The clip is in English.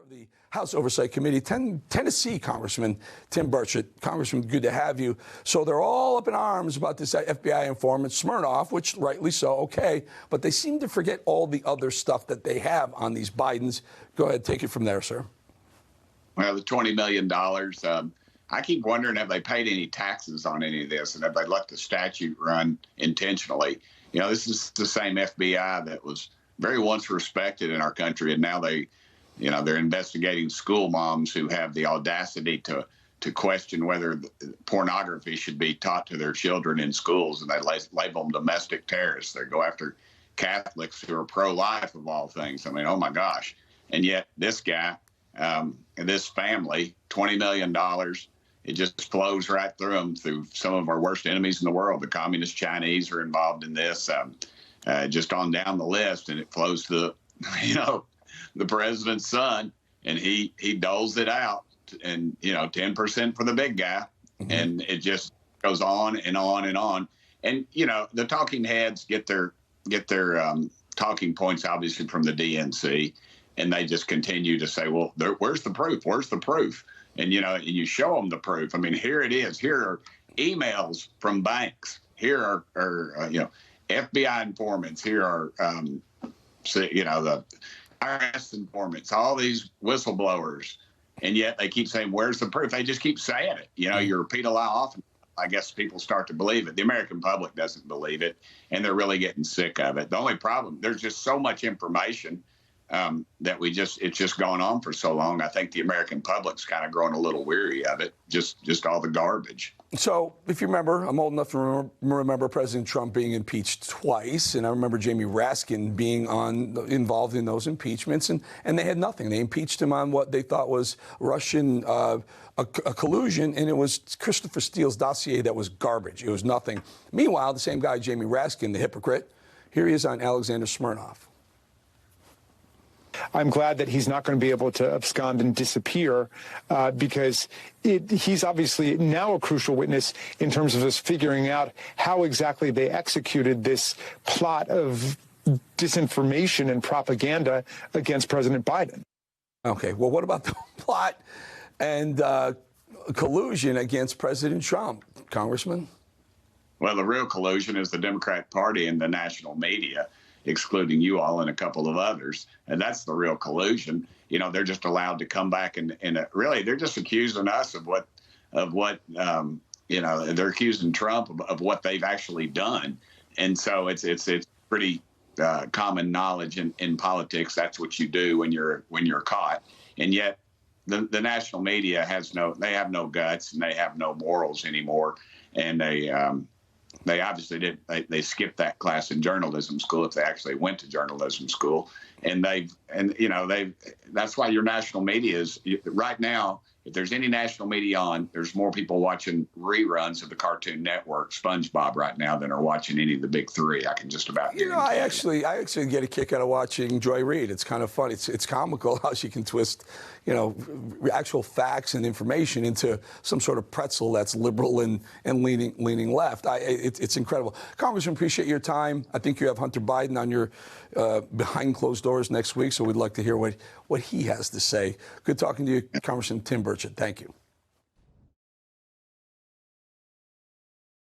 The House Oversight Committee, Tennessee Congressman Tim Burchett. Congressman, good to have you. So they're all up in arms about this FBI informant Smirnoff, which rightly so, okay, but they seem to forget all the other stuff that they have on these Bidens. Go ahead, take it from there, sir. Well, the $20 million, I keep wondering have they paid any taxes on any of this and have they let the statute run intentionally? You know, this is the same FBI that was very once respected in our country, and now they're investigating school moms who have the audacity to question whether pornography should be taught to their children in schools, and they label them domestic terrorists. They go after Catholics who are pro-life, of all things. I mean, oh my gosh. And yet this guy and this family, $20 million, it just flows right through them, through some of our worst enemies in the world. The communist Chinese are involved in this, just on down the list, and it flows to the president's son, and he doles it out, and 10% for the big guy, and it just goes on and on and on. And the talking heads get their talking points obviously from the DNC, and they just continue to say, well, where's the proof? Where's the proof? And you show them the proof. I mean, here it is. Here are emails from banks. Here are FBI informants. Here are the IRS informants, all these whistleblowers, and yet they keep saying, where's the proof? They just keep saying it. You repeat a lie often, I guess people start to believe it. The American public doesn't believe it, and they're really getting sick of it. The only problem, there's just so much information that it's just gone on for so long. I think the American public's kind of grown a little weary of it, just all the garbage. So if you remember, I'm old enough to remember President Trump being impeached twice, and I remember Jamie Raskin being involved in those impeachments, and they had nothing. They impeached him on what they thought was Russian a collusion, and it was Christopher Steele's dossier that was garbage. It was nothing. Meanwhile, the same guy, Jamie Raskin, the hypocrite, here he is on Alexander Smirnoff. I'm glad that he's not going to be able to abscond and disappear because he's obviously now a crucial witness in terms of us figuring out how exactly they executed this plot of disinformation and propaganda against President Biden. Okay, well, what about the plot and collusion against President Trump, Congressman? Well, the real collusion is the Democrat Party and the national media, excluding you all and a couple of others. And that's the real collusion. They're just allowed to come back and really they're just accusing us of what they're accusing Trump of what they've actually done. And so it's pretty common knowledge in politics. That's what you do when you're caught. And yet the national media have no guts, and they have no morals anymore. And they obviously did. They skipped that class in journalism school if they actually went to journalism school, and that's why your national media is right now. If there's any national media on, there's more people watching reruns of the Cartoon Network, SpongeBob right now than are watching any of the big three. I can just about guarantee. I actually get a kick out of watching Joy Reid. It's kind of fun. It's comical how she can twist, actual facts and information into some sort of pretzel that's liberal and leaning left. It's incredible. Congressman, appreciate your time. I think you have Hunter Biden on your behind closed doors next week, so we'd like to hear what he has to say. Good talking to you, Congressman Tim Burchett. Thank you.